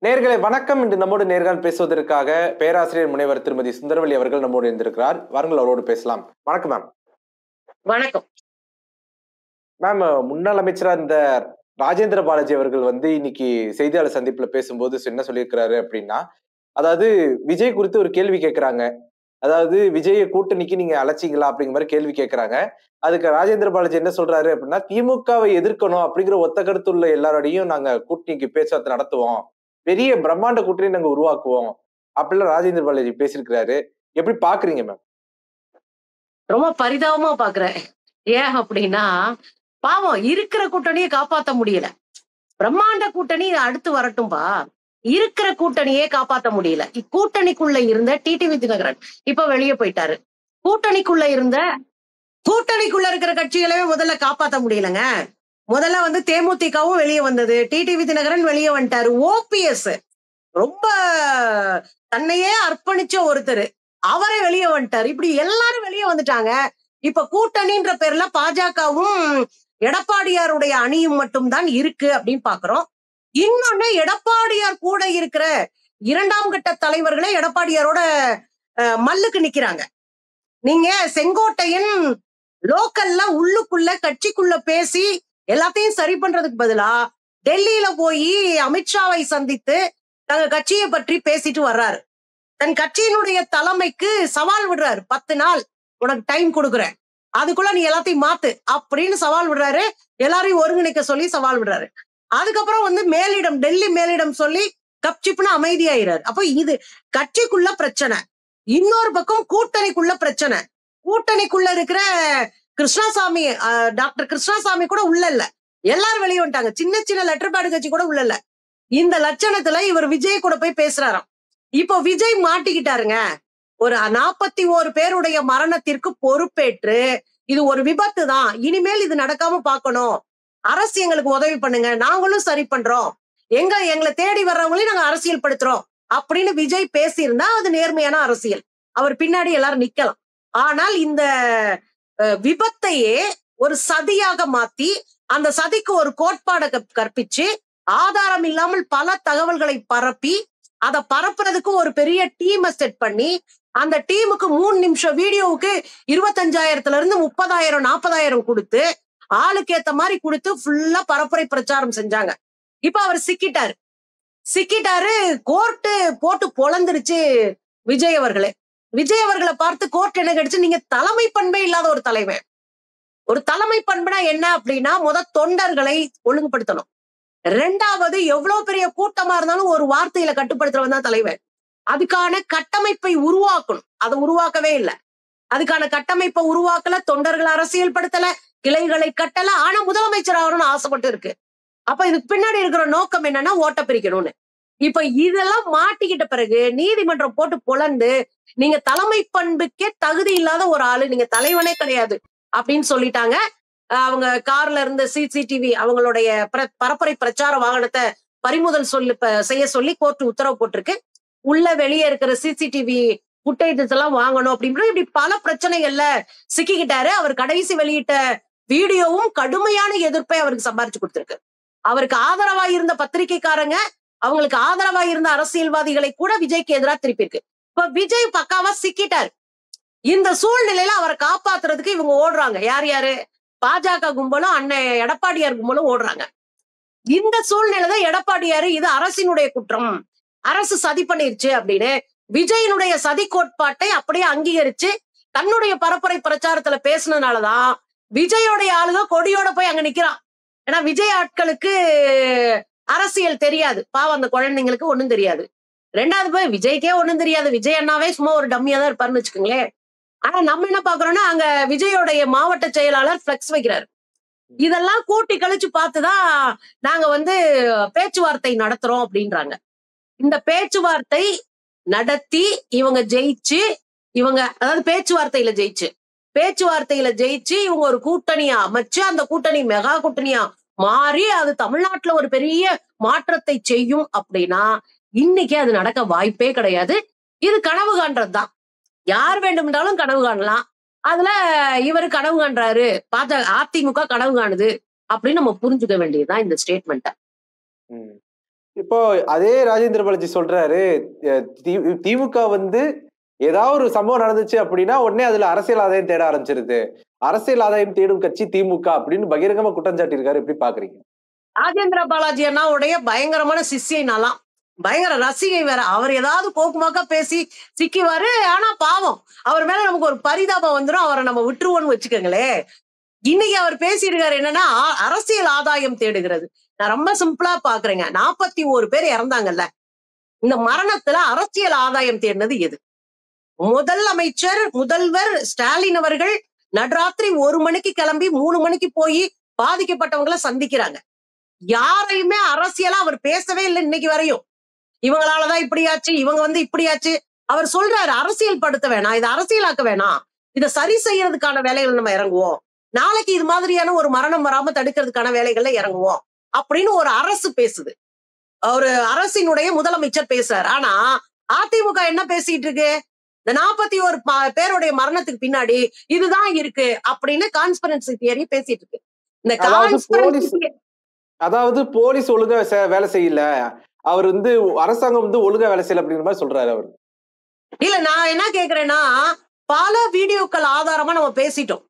நேயர்களே வணக்கம். இன்று நம்மோடு நேர்காணல் பேசுவதற்காக பேராசிரியர் முனைவர் திருமதி சுந்தரவல்லி அவர்கள் நம்மோடு இருந்திருக்கிறார். வாருங்கள் அவரோடு பேசலாம். வணக்கம் மேம். வணக்கம் மேம், முன்னாள் அமைச்சரா இந்த ராஜேந்திர பாலாஜி அவர்கள் இன்னைக்கு செய்தியாளர் சந்திப்புல பேசும்போது என்ன சொல்லியிருக்கிறாரு அப்படின்னா, அதாவது விஜய் குறித்து ஒரு கேள்வி கேட்கிறாங்க. அதாவது விஜய கூட்டணிக்கு நீங்க அழைச்சிங்களா அப்படிங்கிற மாதிரி கேள்வி கேட்கிறாங்க. அதுக்கு ராஜேந்திர பாலாஜி என்ன சொல்றாரு அப்படின்னா, திமுகவை எதிர்க்கணும் அப்படிங்கிற ஒத்த கருத்துள்ள எல்லாரோடையும் நாங்க கூட்டணிக்கு பேச்சுவார்த்தை நடத்துவோம், பெரிய பிரம்மாண்ட கூட்டணி நாங்க உருவாக்குவோம் அப்படிலாம் ராஜேந்திர பாலாஜி பேசியிருக்கிறாரு. எப்படி பாக்குறீங்க மேம்? ரொம்ப பரிதாபமா பாக்குறேன். ஏன் அப்படின்னா, பாவம் இருக்கிற கூட்டணியை காப்பாத்த முடியல. பிரம்மாண்ட கூட்டணி அடுத்து வரட்டும்பா. இருக்கிற கூட்டணியே காப்பாத்த முடியல. இக்கூட்டணிக்குள்ள இருந்த டிடிவி தினகரன் இப்ப வெளியே போயிட்டாரு. கூட்டணிக்குள்ள இருக்கிற கட்சிகளவே முதல்ல காப்பாத்த முடியலங்க. முதல்ல தேமுதிகவும் வெளியே வந்தது, டிடிவி தினகரன் வெளியே வந்துட்டாரு. ஓபிஎஸ் ரொம்ப தன்னையே அர்ப்பணிச்ச ஒருத்தர், அவரே வெளியே வந்துட்டாரு. இப்படி எல்லாரும் வெளியே வந்துட்டாங்க. இப்ப கூட்டணின்ற பேர்ல பாஜகவும் எடப்பாடியாருடைய அணியும் மட்டும்தான் இருக்கு அப்படின்னு பாக்குறோம். இன்னொன்னு, எடப்பாடியார் கூட இருக்கிற இரண்டாம் கட்ட தலைவர்களே எடப்பாடியாரோட மல்லுக்கு நிக்கிறாங்க. நீங்க செங்கோட்டையன் லோக்கல்ல உள்ளுக்குள்ள கட்சிக்குள்ள பேசி எல்லாத்தையும் சரி பண்றதுக்கு பதிலா டெல்லியில போய் அமித்ஷாவை சந்தித்து தங்க கட்சியை பற்றி பேசிட்டு வர்றாரு. தன் கட்சியினுடைய தலைமைக்கு சவால் விடுறாரு. 10 நாள் உனக்கு டைம் கொடுக்குறேன், அதுக்குள்ள நீ எல்லாத்தையும் மாத்து அப்படின்னு சவால் விடுறாரு. எல்லாரையும் ஒருங்கிணைக்க சொல்லி சவால் விடுறாரு. அதுக்கப்புறம் மேலிடம், டெல்லி மேலிடம் சொல்லி கப்சிப்னு அமைதியாயிறாரு. அப்ப இது கட்சிக்குள்ள பிரச்சனை. இன்னொரு பக்கம் கூட்டணிக்குள்ள பிரச்சனை. கூட்டணிக்குள்ள இருக்கிற கிருஷ்ணசாமி, டாக்டர் கிருஷ்ணசாமி கூட உள்ள இல்ல, எல்லாரும் வெளியே வந்துட்டாங்க. சின்ன சின்ன லெட்டர் பேடு கட்சி கூட உள்ள இல்ல. இந்த லட்சணத்துல இவர் விஜய் கூட போய் பேசுறாராம். இப்போ விஜய் மாட்டிக்கிட்டாருங்க. ஒரு 41 பேருடைய மரணத்திற்கு பொறுப்பேற்று இது ஒரு விபத்து தான், இனிமேல் இது நடக்காம பார்க்கணும், அரசு எங்களுக்கு உதவி பண்ணுங்க, நாங்களும் சரி பண்றோம், எங்களை தேடி வர்றவங்களையும் நாங்க அரசியல் படுத்துறோம் அப்படின்னு விஜய் பேசியிருந்தா அது நேர்மையான அரசியல். அவர் பின்னாடி எல்லாரும் நிக்கலாம். ஆனால் இந்த விபத்தையே ஒரு சதியாக மாத்தி அந்த சதிக்கு ஒரு கோட்பாடை கற்பிச்சு ஆதாரம் இல்லாமல் பல தகவல்களை பரப்பி அதை பரப்புறதுக்கு ஒரு பெரிய டீமை செட் பண்ணி அந்த டீமுக்கு 3 நிமிஷம் வீடியோவுக்கு 25,000 இருந்து 30,000 40,000 கொடுத்து ஆளுக்கு ஏத்த மாதிரி கொடுத்து ஃபுல்லா பரப்புரை பிரச்சாரம் செஞ்சாங்க. இப்ப அவர் சிக்கிட்டாரு. கோர்ட்டு போட்டு பொழந்துருச்சு விஜய் அவர்களை பார்த்து கோர்ட் என்ன கிடைச்சு, நீங்க தலைமை பண்பே இல்லாத ஒரு தலைவன். ஒரு தலைமை பண்புனா என்ன அப்படின்னா, தொண்டர்களை ஒழுங்குபடுத்தணும். 2வது, எவ்வளவு பெரிய கூட்டமா இருந்தாலும் ஒரு வார்த்தையில கட்டுப்படுத்துறவன் தான் தலைவன். அதுக்கான கட்டமைப்பை உருவாக்கணும். அதை உருவாக்கவே இல்லை. அதுக்கான கட்டமைப்பை உருவாக்கல, தொண்டர்கள் அரசியல் படுத்தல, கிளைகளை கட்டல. ஆனா முதலமைச்சர் ஆகணும்னு ஆசைப்பட்டு இருக்கு. அப்ப இதுக்கு பின்னாடி இருக்கிற நோக்கம் என்னன்னா, ஓட்ட பிரிக்கணும்னு. இப்ப இதெல்லாம் மாட்டிக்கிட்ட பிறகு நீதிமன்றம் போட்டு பொழந்து, நீங்க தலைமை பண்புக்கே தகுதி இல்லாத ஒரு ஆளு, நீங்க தலைவனே கிடையாது அப்படின்னு சொல்லிட்டாங்க. அவங்க கார்ல இருந்த சிசிடிவி, அவங்களுடைய பரப்புரை பிரச்சார வாகனத்தை பறிமுதல் செய்ய சொல்லி கோர்ட் உத்தரவு போட்டிருக்கு. உள்ள வெளியே இருக்கிற சிசிடிவி ஃபுட்டேஜஸ் எல்லாம் வாங்கணும் அப்படின்னு இப்படி பல பிரச்சனைகள்ல சிக்கிக்கிட்டாரு. அவர் கடைசி வெளியிட்ட வீடியோவும் கடுமையான எதிர்ப்பை அவருக்கு சம்பாரிச்சு கொடுத்திருக்கு. அவருக்கு ஆதரவா இருந்த பத்திரிகைக்காரங்க, அவங்களுக்கு ஆதரவா இருந்த அரசியல்வாதிகளை கூட விஜய்க்கு எதிராக திருப்பிருக்கு. இப்ப விஜய் பக்காவா சிக்கிட்டாரு. இந்த சூழ்நிலையில அவரை காப்பாத்துறதுக்கு இவங்க ஓடுறாங்க. யாரு? பாஜக கும்பலும் அண்ணன் எடப்பாடியார் கும்பலும் ஓடுறாங்க. இந்த சூழ்நிலைதான் எடப்பாடியாரு இது அரசினுடைய குற்றம், அரசு சதி பண்ணிருச்சு அப்படின்னு விஜயனுடைய சதி கோட்பாட்டை அப்படியே அங்கீகரிச்சு தன்னுடைய பரப்புரை பிரச்சாரத்துல பேசினதுனாலதான் விஜயோடைய ஆளுங்க கொடியோட போய் அங்க நிக்கிறான். ஏன்னா விஜய் ஆட்களுக்கு அரசியல் தெரியாது, பாவம் அந்த குழந்தைங்களுக்கு ஒண்ணும் தெரியாது. 2வது போய் விஜய்க்கே ஒண்ணும் தெரியாது, விஜய் அண்ணாவே சும்மா ஒரு டம்மியா தான் இருப்பாருன்னு வச்சுக்கோங்களேன். ஆனா நம்ம என்ன பாக்குறோம்னா, அங்க விஜயோடைய மாவட்ட செயலாளர் பிளெக்ஸ் வைக்கிறாரு. இதெல்லாம் கூட்டி கழிச்சு பார்த்துதான் நாங்க பேச்சுவார்த்தை நடத்துறோம் அப்படின்றாங்க. இந்த பேச்சுவார்த்தை நடத்தி இவங்க ஜெயிச்சு, அதாவது பேச்சுவார்த்தையில ஜெயிச்சு இவங்க ஒரு கூட்டணியா அமைச்சு, அந்த கூட்டணி மெகா கூட்டணியா மாறி அது தமிழ்நாட்டுல ஒரு பெரிய மாற்றத்தை செய்யும் அப்படின்னா இன்னைக்கு அது நடக்க வாய்ப்பே கிடையாது. இது கனவு காண்றதுதான். யார் வேண்டுமென்றாலும் கனவு காணலாம். அதுல இவரு கனவு காண்றாரு, அதிமுக கனவு காணுது அப்படின்னு நம்ம புரிஞ்சுக்க வேண்டியதுதான் இந்த ஸ்டேட்மெண்ட்டை. இப்போ அதே ராஜேந்திர பாலாஜி சொல்றாரு, திமுக வந்து ஏதாவது ஒரு சம்பவம் நடந்துச்சு அப்படின்னா, உடனே அதுல அரசியல் ஆதாயம் தேட ஆரம்பிச்சிருது. அரசியல் ஆதாயம் தேடும் கட்சி திமுக அப்படின்னு பகிரங்கமா குற்றம் சாட்டியிருக்காரு. எப்படி பாக்குறீங்க? ராஜேந்திர பாலாஜி அண்ணாவுடைய பயங்கரமான சிஷ்யை நான்லாம். பயங்கர ரசிகை வேற. அவர் ஏதாவது போக்குமாக்கா பேசி சிக்கிவாரு. ஆனா பாவம். அவர் மேல நமக்கு ஒரு பரிதாபம் வந்துரும். அவரை நம்ம விட்டுருவோம்னு வச்சுக்கோங்களேன். இன்னைக்கு அவர் பேசியிருக்காரு என்னன்னா, அரசியல் ஆதாயம் தேடுகிறது. நான் ரொம்ப சிம்பிளா பாக்குறேங்க. 41 பேர் இறந்தாங்கல்ல. இந்த மரணத்துல அரசியல் ஆதாயம் தேடினது எது? முதல்வர் ஸ்டாலின் அவர்கள் நடுராத்திரி 1 மணிக்கு கிளம்பி 3 மணிக்கு போய் பாதிக்கப்பட்டவங்களை சந்திக்கிறாங்க. யாரையுமே அரசியலா அவர் பேசவே இல்லை இன்னைக்கு வரையும். இவங்களாலதான் இப்படியாச்சு, இவங்க வந்து இப்படியாச்சு. அவர் சொல்றாரு அரசியல் படுத்த வேணாம், இதை அரசியலாக்க வேணாம், இதை சரி செய்யறதுக்கான வேலைகள் நம்ம இறங்குவோம், நாளைக்கு இது மாதிரியான ஒரு மரணம் வராம தடுக்கிறதுக்கான வேலைகள்ல இறங்குவோம் அப்படின்னு ஒரு அரசு பேசுது. ஒரு அரசினுடைய முதலமைச்சர் பேசுறாரு. ஆனா அதிமுக என்ன பேசிட்டு இருக்கு? இந்த 41 பேருடைய மரணத்துக்கு பின்னாடி இதுதான் இருக்கு அப்படின்னு கான்ஸ்பிரன்சி தியரி பேசிட்டு இருக்கு. இந்த அதாவது போலீஸ் ஒழுங்கா வேலை செய்யல, அவர் வந்து அரசாங்கம் வந்து ஒழுங்கா வேலை செய்யல அப்படிங்கிற மாதிரி சொல்றாரு அவர். இல்ல, நான் என்ன கேக்குறேன்னா, பல வீடியோக்கள் ஆதாரமா நம்ம பேசிட்டோம்.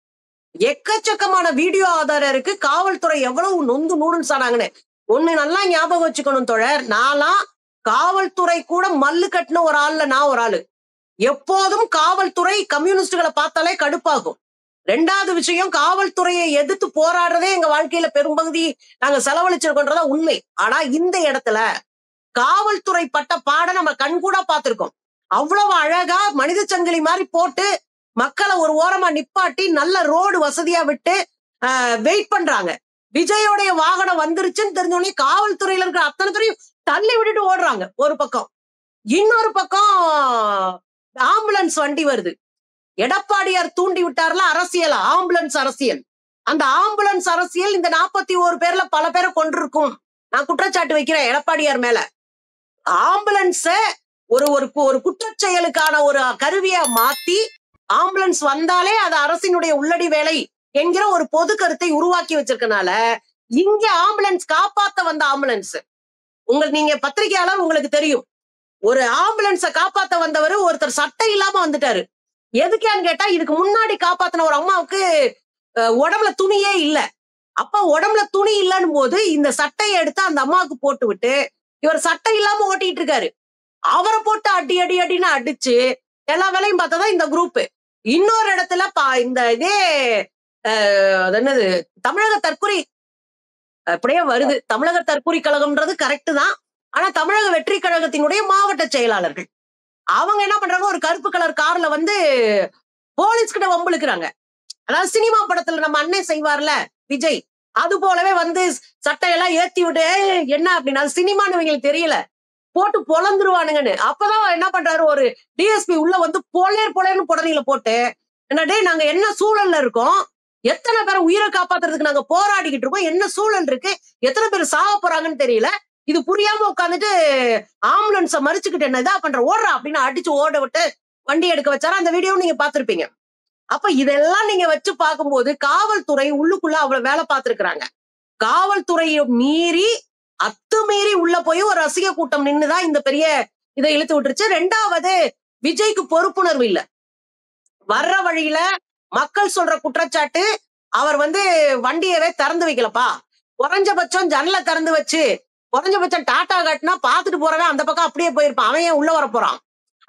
எக்கச்சக்கமான வீடியோ ஆதாரம் இருக்கு. காவல்துறை எவ்வளவு நொந்து நூடுல்ஸ் ஆனாங்கன்னு. ஒண்ணு நல்லா ஞாபகம் வச்சுக்கணும் தோழர். நான்லாம் காவல்துறை கூட மல்லு கட்டின ஒரு ஆள்ல நான் ஒரு ஆளு. எப்போதும் காவல்துறை கம்யூனிஸ்டுகளை பார்த்தாலே கடுப்பாகும். 2வது விஷயம், காவல்துறையை எதிர்த்து போராடுறதே எங்க வாழ்க்கையில பெரும்பகுதி நாங்க செலவழிச்சிருக்கோன்றதா உண்மை. ஆனா இந்த இடத்துல காவல்துறை பட்ட பாட நம்ம கண்கூடா பார்த்திருக்கோம். அவ்வளவு அழகா மனித சங்கிலி மாதிரி போட்டு மக்களை ஒரு ஓரமா நிப்பாட்டி நல்ல ரோடு வசதியா விட்டு வெயிட் பண்றாங்க. விஜயோடைய வாகனம் வந்துருச்சுன்னு தெரிஞ்சோடனே காவல்துறையில இருக்கிற அத்தனை துறையும் தள்ளி விட்டுட்டு ஓடுறாங்க ஒரு பக்கம். இன்னொரு பக்கம் ஆம்புலன்ஸ் வண்டி வருது. எடப்பாடியார் தூண்டி விட்டார்ல அரசியல், ஆம்புலன்ஸ் அரசியல். அந்த ஆம்புலன்ஸ் அரசியல் இந்த 41 பேர்ல பல பேரை கொண்டிருக்கும். நான் குற்றச்சாட்டு வைக்கிறேன் எடப்பாடியார் மேல. ஆம்புலன்ஸ ஒரு ஒரு குற்றச்செயலுக்கான ஒரு கருவியா மாத்தி, ஆம்புலன்ஸ் வந்தாலே அது அரசினுடைய உள்ளடி வேலை என்கிற ஒரு பொது கருத்தை உருவாக்கி வச்சிருக்கனால இங்க ஆம்புலன்ஸ் காப்பாத்த வந்த ஆம்புலன்ஸ், நீங்க பத்திரிகையாளர் உங்களுக்கு தெரியும், ஒரு ஆம்புலன்ஸ காப்பாத்த வந்தவர் ஒருத்தர் சட்டை இல்லாம வந்துட்டாரு. எதுக்கான்னு கேட்டா, இதுக்கு முன்னாடி காப்பாத்தின ஒரு அம்மாவுக்கு உடம்புல துணியே இல்ல. அப்ப உடம்புல துணி இல்லன்னு போது இந்த சட்டையை எடுத்து அந்த அம்மாவுக்கு போட்டு விட்டு இவர் சட்டை இல்லாம ஓட்டிட்டு இருக்காரு. அவரை போட்டு அடி அடி அடின்னு அடிச்சு எல்லா வேலையும் பார்த்ததான் இந்த குரூப். இன்னொரு இடத்துல இந்த இதே என்னது தமிழக தற்கொலை அப்படியே வருது. தமிழக தற்கொலை கழகம்ன்றது கரெக்ட் தான். ஆனா தமிழக வெற்றி கழகத்தினுடைய மாவட்ட செயலாளர்கள் அவங்க என்ன பண்றாங்க, ஒரு கருப்பு கலர் கார்ல வந்து போலீஸ் கிட்ட வம்பிழுக்கிறாங்க. அதாவது சினிமா படத்துல நம்ம அண்ணன் செய்வார்ல விஜய், அது போலவே வந்து சட்டையெல்லாம் ஏத்தி விட்டு என்ன அப்படின்னா சினிமான்னு இவங்களுக்கு தெரியல, போட்டு பொழந்துருவானுங்கன்னு. அப்பதான் என்ன பண்றாரு, ஒரு டிஎஸ்பி உள்ள வந்து பொலேர்னு புடனையில போட்டு, என்னடே நாங்க என்ன சூழல்ல இருக்கோம், எத்தனை பேரை உயிரை காப்பாத்துறதுக்கு நாங்க போராடிக்கிட்டு இருக்கோம், என்ன சூழல் இருக்கு, எத்தனை பேர் சாக போறாங்கன்னு தெரியல, இது புரியாம உட்காந்துட்டு ஆம்புலன்ஸ மறிச்சுக்கிட்டு என்ன இதா பண்ற, ஓடுறா அப்படின்னு அடிச்சு ஓட விட்டு வண்டி எடுக்க வச்சாரா. அந்த வீடியோ நீங்க பாத்திருப்பீங்க. அப்ப இதெல்லாம் நீங்க வச்சு பார்க்கும்போது காவல்துறை உள்ளுக்குள்ள அவ்வளவு வேலை பார்த்திருக்கிறாங்க. காவல்துறையை மீறி அத்துமீறி உள்ள போய் ஒரு ரசிக கூட்டம் நின்னுதான் இந்த பெரிய இதை இழுத்து விட்டுருச்சு. 2வது, விஜய்க்கு பொறுப்புணர்வு இல்ல. வர்ற வழியில மக்கள் சொல்ற குற்றச்சாட்டு, அவர் வந்து வண்டியவே திறந்து வைக்கலப்பா, குறைஞ்சபட்சம் ஜன்னலை திறந்து வச்சு குறைஞ்சபட்சம் டாட்டா காட்டினா பாத்துட்டு போறவன் அந்த பக்கம் அப்படியே போயிருப்பான், அவன் ஏன் உள்ள வர போறான்.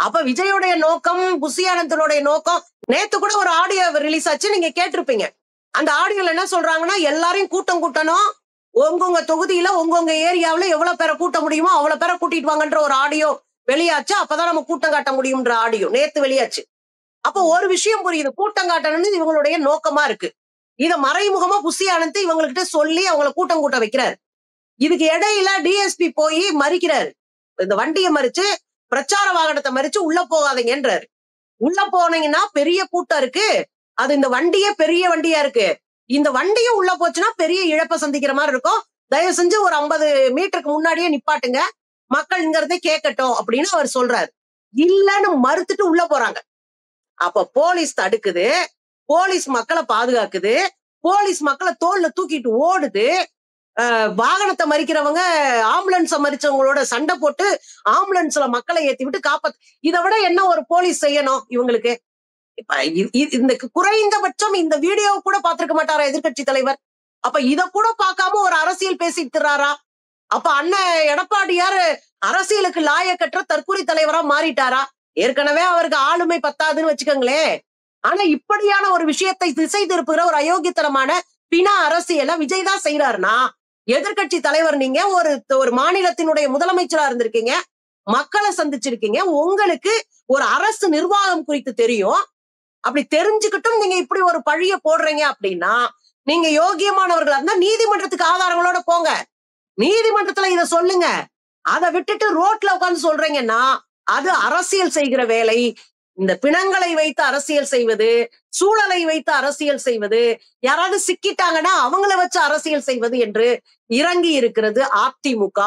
அப்ப விஜயோடைய நோக்கம், புசியானந்தனுடைய நோக்கம், நேத்து கூட ஒரு ஆடியோ ரிலீஸ் ஆச்சு, நீங்க கேட்டிருப்பீங்க. அந்த ஆடியோல என்ன சொல்றாங்கன்னா, எல்லாரையும் கூட்டம் கூட்டணும், உங்க தொகுதியில உங்க ஏரியாவில எவ்வளவு பேரை கூட்ட முடியுமோ அவ்வளவு பேரை கூட்டிட்டு வாங்கன்ற ஒரு ஆடியோ வெளியாச்சு. அப்பதான் நம்ம கூட்டம் காட்ட முடியும்ன்ற ஆடியோ நேத்து வெளியாச்சு. அப்போ ஒரு விஷயம் புரியுது, கூட்டம் காட்டணும்னு இவங்களுடைய நோக்கமா இருக்கு. இத மறைமுகமா புசியானந்த் இவங்ககிட்ட சொல்லி அவங்களை கூட்டம் கூட்ட வைக்கிறாரு. இதுக்கு இடையில டிஎஸ்பி போய் மறிக்கிறாரு. இந்த வண்டியை மறிச்சு, பிரச்சார வாகனத்தை மறிச்சு உள்ள போகாதீங்கன்றாரு. உள்ள போனீங்கன்னா பெரிய கூட்டம் இருக்கு, அது இந்த வண்டியே பெரிய வண்டியா இருக்கு, இந்த வண்டியும் உள்ள போச்சுன்னா பெரிய இழப்பை சந்திக்கிற மாதிரி இருக்கும், தயவு செஞ்சு ஒரு 50 மீட்டருக்கு முன்னாடியே நிப்பாட்டுங்க, மக்கள் இங்க இருந்தே கேட்கட்டும் அப்படின்னு அவர் சொல்றாரு. இல்லன்னு மறுத்துட்டு உள்ள போறாங்க. அப்ப போலீஸ் தடுக்குது, போலீஸ் மக்களை பாதுகாக்குது, போலீஸ் மக்களை தோல்ல தூக்கிட்டு ஓடுது. வாகனத்தை மறிக்கிறவங்க ஆம்புலன்ஸை மறிச்சவங்களோட சண்டை போட்டு ஆம்புலன்ஸ்ல மக்களை ஏத்தி விட்டு காப்பாத்து. இதை விட என்ன ஒரு போலீஸ் செய்யணும் இவங்களுக்கு? இப்ப இந்த குறைந்தபட்சம் இந்த வீடியோ கூட பாத்திருக்க மாட்டாரா எதிர்கட்சி தலைவர்? அப்ப இத கூட பார்க்காம ஒரு அரசியல் பேசிட்டுறாரா? அப்ப அண்ணன் எடப்பாடியார் அரசியலுக்கு லாயக்கற்ற தற்கொலை தலைவரா மாறிட்டாரா? ஏற்கனவே அவருக்கு ஆளுமை பத்தாதுன்னு வச்சுக்கோங்களே. ஆனா இப்படியான ஒரு விஷயத்தை திசை திருப்புகிற ஒரு அயோக்கியத்தனமான பினா அரசியலை விஜய் தான் செய்யறாருன்னா, எதிர்கட்சி தலைவர் நீங்க ஒரு மாநிலத்தினுடைய முதலமைச்சரா இருந்திருக்கீங்க, மக்களை சந்திச்சிருக்கீங்க, உங்களுக்கு ஒரு அரசு நிர்வாகம் குறித்து தெரியும். அப்படி தெரிஞ்சுக்கிட்டும் நீங்க இப்படி ஒரு பழிய போடுறீங்க அப்படின்னா, நீங்க யோகியமானவர்களா இருந்தா நீதிமன்றத்துக்கு ஆதாரங்களோட போங்க, நீதிமன்றத்துல இத சொல்லுங்க. அதை விட்டுட்டு ரோட்ல உட்கார்ந்து சொல்றீங்கன்னா அது அரசியல் செய்கிற வேலை. இந்த பிணங்களை வைத்து அரசியல் செய்வது, சூழலை வைத்து அரசியல் செய்வது, யாராவது சிக்கிட்டாங்கன்னா அவங்கள வச்சு அரசியல் செய்வது என்று இறங்கி இருக்கிறது அதிமுக.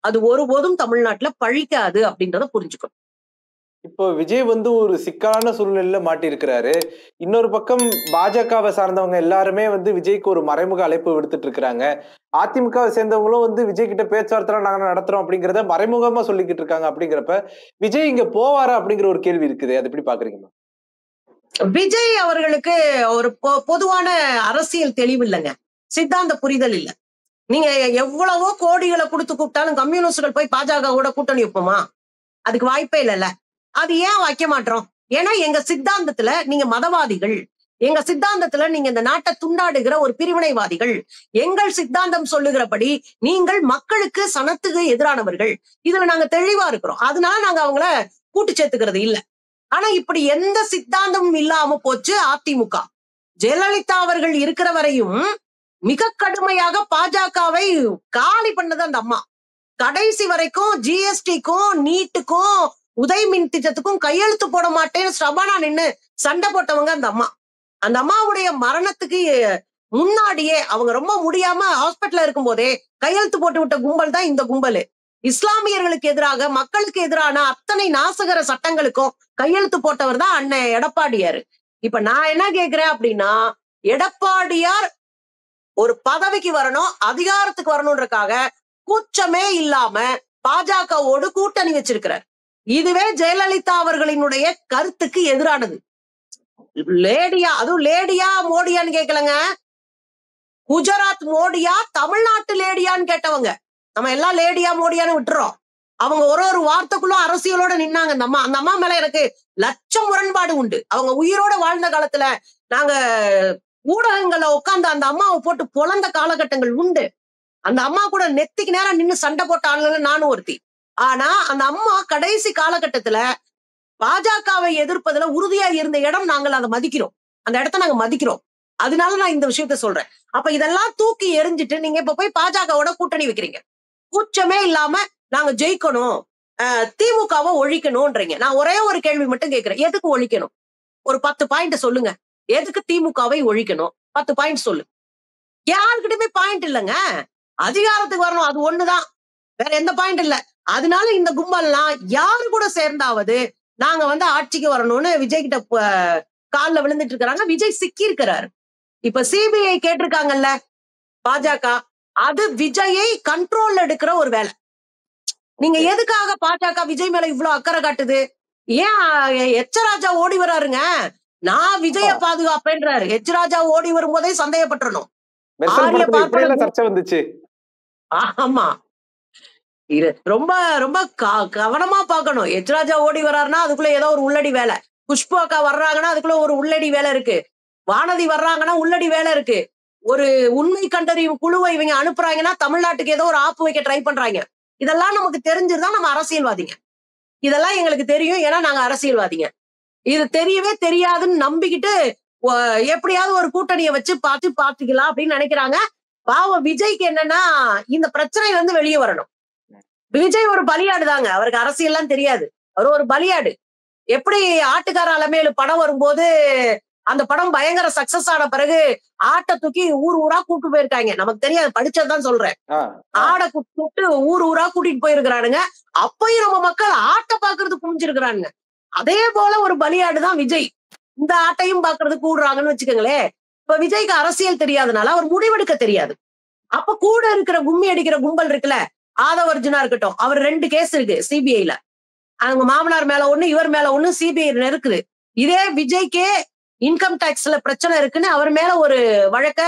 அது ஒருபோதும் தமிழ்நாட்டுல பழிக்காது அப்படின்றத புரிஞ்சுக்கணும். இப்போ விஜய் வந்து ஒரு சிக்கலான சூழ்நிலையில மாட்டியிருக்கிறாரு. இன்னொரு பக்கம் பாஜகவை சார்ந்தவங்க எல்லாருமே வந்து விஜய்க்கு ஒரு மறைமுக அழைப்பு விடுத்துட்டு இருக்கிறாங்க. அதிமுகவை சேர்ந்தவங்களும் வந்து விஜய் கிட்ட பேச்சுவார்த்தை நாங்க நடத்துறோம் அப்படிங்கிறத மறைமுகமா சொல்லிக்கிட்டு இருக்காங்க. அப்படிங்கிறப்ப விஜய் இங்க போவாரா அப்படிங்கிற ஒரு கேள்வி இருக்குது. அது எப்படி பாக்குறீங்க? விஜய் அவர்களுக்கு ஒரு பொதுவான அரசியல் தெளிவு இல்லைங்க, சித்தாந்த புரிதல் இல்ல. நீங்க எவ்வளவோ கோடிகளை கொடுத்து கூப்பிட்டாலும் கம்யூனிஸ்டுகள் போய் பாஜக கூட கூட்டணி வைப்போமா? அதுக்கு வாய்ப்பே இல்லைல்ல. அது ஏன் வைக்க மாட்டோம்? ஏன்னா எங்க சித்தாந்தத்துல நீங்க மதவாதிகள், எங்க சித்தாந்தத்துல நீங்க இந்த நாட்டை துண்டாடுகிற ஒரு பிரிவினைவாதிகள், எங்கள் சித்தாந்தம் சொல்லுகிறபடி நீங்கள் மக்களுக்கு சனத்துக்கு எதிரானவர்கள், இதுல நாங்க தெளிவா இருக்கிறோம். அதனால நாங்க அவங்கள கூட்டு சேர்த்துக்கிறது இல்ல. ஆனா இப்படி எந்த சித்தாந்தமும் இல்லாம போச்சு அதிமுக. ஜெயலலிதா அவர்கள் இருக்கிற வரையும் மிக கடுமையாக பாஜகவை காலி பண்ணது அந்த அம்மா. கடைசி வரைக்கும் ஜிஎஸ்டிக்கும் நீட்டுக்கும் உதய் மின் திட்டத்துக்கும் கையெழுத்து போட மாட்டேன்னு ஸ்ரபானா நின்னு சண்டை போட்டவங்க அந்த அம்மா. அந்த அம்மாவுடைய மரணத்துக்கு முன்னாடியே அவங்க ரொம்ப முடியாம ஹாஸ்பிட்டல்ல இருக்கும் போதே கையெழுத்து போட்டு விட்ட கும்பல் தான் இந்த கும்பல். இஸ்லாமியர்களுக்கு எதிராக மக்களுக்கு எதிரான அத்தனை நாசகர சட்டங்களுக்கும் கையெழுத்து போட்டவர் தான் அண்ணன் எடப்பாடியார். இப்ப நான் என்ன கேக்குறேன் அப்படின்னா, எடப்பாடியார் ஒரு பதவிக்கு வரணும், அதிகாரத்துக்கு வரணும்ன்றக்காக கூச்சமே இல்லாம பாஜகவோடு கூட்டணி வச்சிருக்கிறார். இதுவே ஜெயலலிதா அவர்களினுடைய கருத்துக்கு எதிரானது. லேடியா, அதுவும் லேடியா மோடியான்னு கேட்கலங்க, குஜராத் மோடியா தமிழ்நாட்டு லேடியான்னு கேட்டவங்க. நம்ம எல்லாம் லேடியா மோடியான்னு விட்டுறோம். அவங்க ஒரு வார்த்தைக்குள்ள அரசியலோட நின்னாங்க. அந்த அம்மா மேல எனக்கு லட்சம் முரண்பாடு உண்டு. அவங்க உயிரோட வாழ்ந்த காலத்துல நாங்க ஊடகங்கள்ல உட்கார்ந்து அந்த அம்மாவை போட்டு பொழந்த காலகட்டங்கள் உண்டு. அந்த அம்மா கூட நெத்திக்கு நேரம் நின்னு சண்டை போட்ட ஆளுங்க நானும் ஒருத்தி. ஆனா அந்த அம்மா கடைசி காலகட்டத்துல பாஜகவை எதிர்ப்பதுல உறுதியா இருந்த இடம் நாங்கள் அதை மதிக்கிறோம். அந்த இடத்த நாங்க மதிக்கிறோம். அதனால நான் இந்த விஷயத்த சொல்றேன். அப்ப இதெல்லாம் தூக்கி எரிஞ்சிட்டு நீங்க இப்ப போய் பாஜகவோட கூட்டணி வைக்கிறீங்க. கூச்சமே இல்லாம நாங்க ஜெயிக்கணும், திமுகவை ஒழிக்கணும்ன்றீங்க. நான் ஒரே ஒரு கேள்வி மட்டும் கேட்கிறேன், எதுக்கு ஒழிக்கணும்? ஒரு 10 பாயிண்ட் சொல்லுங்க. எதுக்கு திமுகவை ஒழிக்கணும்? 10 பாயிண்ட் சொல்லு. யாருக்கிட்டயுமே பாயிண்ட் இல்லைங்க. அதிகாரத்துக்கு வரணும், அது ஒண்ணுதான், வேற எந்த பாயிண்ட் இல்ல. அதனால இந்த கும்பல்லாம் யாரு கூட சேர்ந்தாவது நாங்க வந்து ஆட்சிக்கு வரணும்னு விஜய் கிட்ட காலில் விழுந்துட்டு இருக்கிறாங்க. விஜய் சிக்கி இருக்கிறாரு. இப்ப சிபிஐ கேட்டிருக்காங்கல்ல பாஜக, அது விஜயை கண்ட்ரோல்ல எடுக்கிற ஒரு வேலை. நீங்க எதுக்காக பாஜக விஜய் மேல இவ்வளவு அக்கறை காட்டுது? ஏன் எச் ராஜா ஓடி வராருங்க, நான் விஜய பாதுகாப்பேன்றாரு. எச் ராஜா ஓடி வரும்போதே சந்தேகப்பட்டுறணும். சர்ச்சை வந்துச்சு. ஆமா, இது ரொம்ப ரொம்ப கவனமா பார்க்கணும். எச் ராஜா ஓடி வர்றாருன்னா அதுக்குள்ள ஏதோ ஒரு உள்ளடி வேலை. குஷ்பு அக்கா வர்றாங்கன்னா அதுக்குள்ள ஒரு உள்ளடி வேலை இருக்கு. வானதி வர்றாங்கன்னா உள்ளடி வேலை இருக்கு. ஒரு உண்மை கண்டறியும் குழுவை இவங்க அனுப்புறாங்கன்னா தமிழ்நாட்டுக்கு ஏதோ ஒரு ஆப்பு வைக்க ட்ரை பண்றாங்க. இதெல்லாம் நமக்கு தெரிஞ்சிருந்தா நம்ம அரசியல்வாதிங்க. இதெல்லாம் எங்களுக்கு தெரியும், ஏன்னா நாங்க அரசியல்வாதிங்க. இது தெரியவே தெரியாதுன்னு நம்பிக்கிட்டு எப்படியாவது ஒரு கூட்டணியை வச்சு பாத்துக்கலாம் அப்படின்னு நினைக்கிறாங்க. பாவம் விஜய்க்கு என்னன்னா இந்த பிரச்சனையில இருந்து வெளியே வரணும். விஜய் ஒரு பலியாடு தாங்க, அவருக்கு அரசியல்லாம் தெரியாது. அவர் ஒரு பலியாடு. எப்படி ஆட்டுக்கார அலமேலு படம் வரும்போது அந்த படம் பயங்கர சக்சஸ் ஆன பிறகு ஆட்டை தூக்கி ஊர் ஊரா கூட்டு போயிருக்காங்க. நமக்கு தெரியாது, படிச்சதுதான் சொல்றேன். ஆடை கூப்பிட்டு ஊர் ஊரா கூட்டிட்டு போயிருக்கிறானுங்க. அப்பயும் நம்ம மக்கள் ஆட்டை பாக்குறது குமிஞ்சிருக்கிறானுங்க. அதே போல ஒரு பலியாடுதான் விஜய். இந்த ஆட்டையும் பாக்குறது கூடுறாங்கன்னு வச்சுக்கோங்களேன். இப்ப விஜய்க்கு அரசியல் தெரியாதனால அவர் முடிவெடுக்க தெரியாது. அப்ப கூட இருக்கிற கும்மி அடிக்கிற கும்பல் இருக்குல்ல, ஆதவர்ஜுனா இருக்கட்டும், அவர் 2 கேஸ் இருக்கு சிபிஐல. அவங்க மாமனார் மேல ஒண்ணு, இவர் மேல ஒண்ணு சிபிஐ இருக்குது. இதே விஜய்க்கே இன்கம் டாக்ஸ்ல பிரச்சனை இருக்குன்னு அவர் மேல ஒரு வழக்க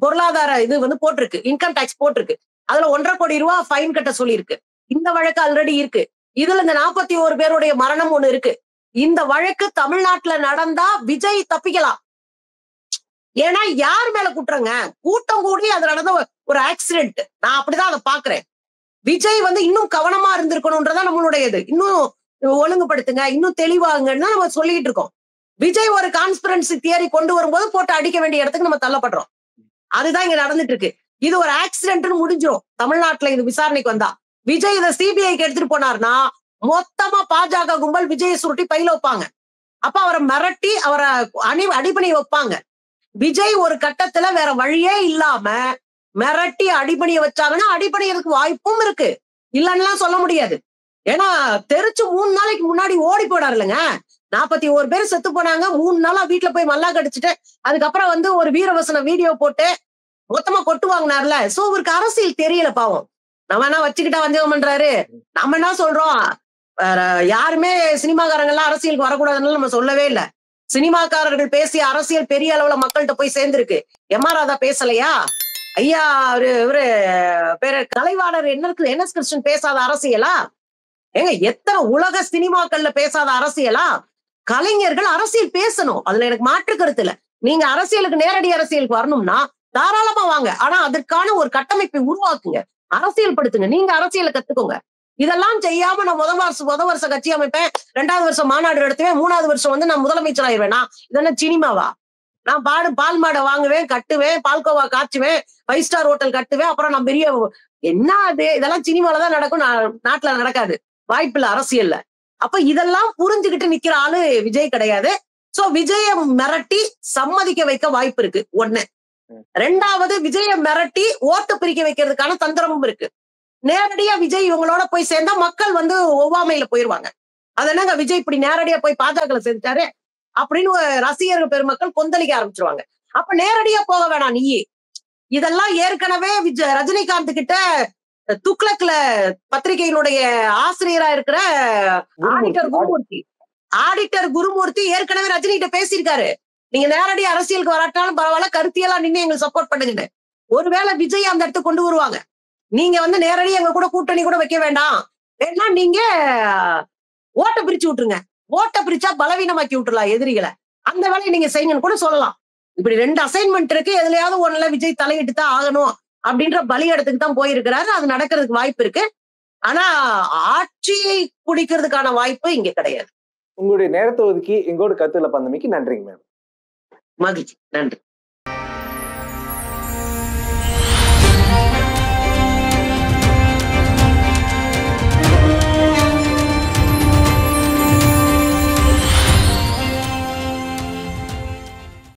பொருளாதார இது வந்து போட்டிருக்கு, இன்கம் டாக்ஸ் போட்டிருக்கு. அதுல 1.5 கோடி ரூபாய் ஃபைன் கட்ட சொல்லியிருக்கு. இந்த வழக்கு ஆல்ரெடி இருக்கு. இதுல இந்த 41 பேருடைய மரணம் ஒண்ணு இருக்கு. இந்த வழக்கு தமிழ்நாட்டுல நடந்தா விஜய் தப்பிக்கலாம். ஏன்னா யார் மேல குற்றங்க? கூட்டம் கூடி அது நடந்த ஒரு ஆக்சிடென்ட். நான் அப்படிதான் அதை பாக்குறேன். விஜய் வந்து இன்னும் கவனமா இருந்திருக்கணும்ன்றதா நம்மளுடையது. இன்னும் ஒழுங்குபடுத்துங்க, இன்னும் தெளிவாங்கன்னு நம்ம சொல்லிட்டு இருக்கோம். விஜய் ஒரு கான்ஸ்பிரன்சி தியரி கொண்டு வரும்போது போட்டு அடிக்க வேண்டிய இடத்துக்கு நம்ம தள்ளப்படுறோம். அதுதான் இங்க நடந்துட்டு இருக்கு. இது ஒரு ஆக்சிடென்ட்னு முடிஞ்சிடும் தமிழ்நாட்டுல இது விசாரணைக்கு வந்தா. விஜய் இதை சிபிஐக்கு எடுத்துட்டு போனார்னா மொத்தமா பாஜக கும்பல் விஜயை சுருட்டி பையில வைப்பாங்க. அப்ப அவரை மிரட்டி அவரை அடிபணி வைப்பாங்க. விஜய் ஒரு கட்டத்துல வேற வழியே இல்லாம மிரட்டி அடிபணிய வச்சாங்கன்னா அடிபணியதுக்கு வாய்ப்பும் இருக்கு, இல்லன்னா சொல்ல முடியாது. ஏன்னா தெரிச்சு 3 நாளைக்கு முன்னாடி ஓடி போனார் இல்லைங்க. 41 பேர் செத்து போனாங்க. 3 நாளா வீட்டுல போய் மல்லா கடிச்சிட்டு அதுக்கப்புறம் வந்து ஒரு வீரவசன வீடியோ போட்டு மொத்தமா கொட்டு வாங்கினார்ல. சோ இவருக்கு அரசியல் தெரியல பாவம். நம்ம என்ன வச்சுக்கிட்டா வஞ்சகம் பண்றாரு. நம்ம என்ன சொல்றோம், யாருமே சினிமாக்காரங்க எல்லாம் அரசியலுக்கு வரக்கூடாதுன்னு நம்ம சொல்லவே இல்லை. சினிமாக்காரர்கள் பேசிய அரசியல் பெரிய அளவுல மக்கள்கிட்ட போய் சேர்ந்திருக்கு. எம்.ஆர். ராதா பேசலையா? ஐயா இவரு பேரு கலைவாணர் என்.எஸ். கிருஷ்ணன் பேசாத அரசியலா? ஏங்க எத்தனை உலக சினிமாக்கள்ல பேசாத அரசியலா? கலைஞர்கள் அரசியல் பேசணும், அதுல எனக்கு மாற்று கருத்து இல்ல. நீங்க அரசியலுக்கு நேரடி அரசியலுக்கு வரணும்னா தாராளமா வாங்க. ஆனா அதற்கான ஒரு கட்டமைப்பை உருவாக்குங்க, அரசியல் படுத்துங்க, நீங்க அரசியலை கத்துக்கோங்க. இதெல்லாம் செய்யாம நான் முத வருஷம் கட்சி அமைப்பேன், 2வது வருஷம் மாநாடு நடத்துவேன், 3வது வருஷம் வந்து நான் முதலமைச்சர் ஆயிடுவேன். இதென்ன சினிமாவா? நான் பால் மாடை வாங்குவேன், கட்டுவேன், பால்கோவா காய்ச்சுவேன், 5 ஸ்டார் ஹோட்டல் கட்டுவேன், அப்புறம் நான் பெரிய என்ன அது? இதெல்லாம் சினிமாலதான் நடக்கும், நாட்டுல நடக்காது, வாய்ப்பில்லை அரசியல்ல. அப்ப இதெல்லாம் புரிஞ்சுக்கிட்டு நிக்கிற ஆளு விஜய் கிடையாது. சோ விஜய மிரட்டி சம்மதிக்க வைக்க வாய்ப்பு இருக்கு 1. 2வது விஜய மிரட்டி ஓட்டு பிரிக்க வைக்கிறதுக்கான தந்திரமும் இருக்கு. நேரடியா விஜய் இவங்களோட போய் சேர்ந்தா மக்கள் வந்து ஒவ்வாமையில போயிருவாங்க. அது என்னங்க விஜய் இப்படி நேரடியா போய் பாஜக சேர்ந்துட்டாரு அப்படின்னு ரசிகர்கள் பெருமக்கள் கொந்தளிக்க ஆரம்பிச்சிருவாங்க. அப்ப நேரடியா போக வேணாம் நீ. இதெல்லாம் ஏற்கனவே ரஜினிகாந்த் கிட்ட துக்ளக்ல பத்திரிகையினுடைய ஆசிரியரா இருக்கிற ஆடிட்டர் குருமூர்த்தி ஏற்கனவே ரஜினி கிட்ட பேசியிருக்காரு. நீங்க நேரடி அரசியலுக்கு வராட்டாலும் பரவாயில்ல, கருத்தியெல்லாம் நின்று எங்களுக்கு சப்போர்ட் பண்ணுங்க. ஒருவேளை விஜய் அந்த இடத்துக்கு கொண்டு வருவாங்க. நீங்க வந்து நேரடி எங்க கூட கூட்டணி கூட வைக்க வேண்டாம், வேணா நீங்க ஓட்ட பிரிச்சு விட்டுருங்க, ஓட்ட பிரிச்சா பலவீனமாக்கி விட்டுறலாம் எதிரிகளை, அந்த வேலையை நீங்க செய்யுங்கன்னு கூட சொல்லலாம். இப்படி 2 அசைன்மெண்ட் இருக்கு, எதுலயாவது ஒண்ணுல விஜய் தலையிட்டு தான் ஆகணும் அப்படின்ற பலி இடத்துக்கு தான் போயிருக்கிறாரு. அது நடக்கிறதுக்கு வாய்ப்பு இருக்கு. ஆனா ஆட்சியை பிடிக்கிறதுக்கான வாய்ப்பு இங்க கிடையாது. உங்களுடைய நேரத்தை ஒதுக்கி எங்களோட கருத்துல பந்தமைக்கு நன்றிங்க மேம். மகிழ்ச்சி, நன்றி.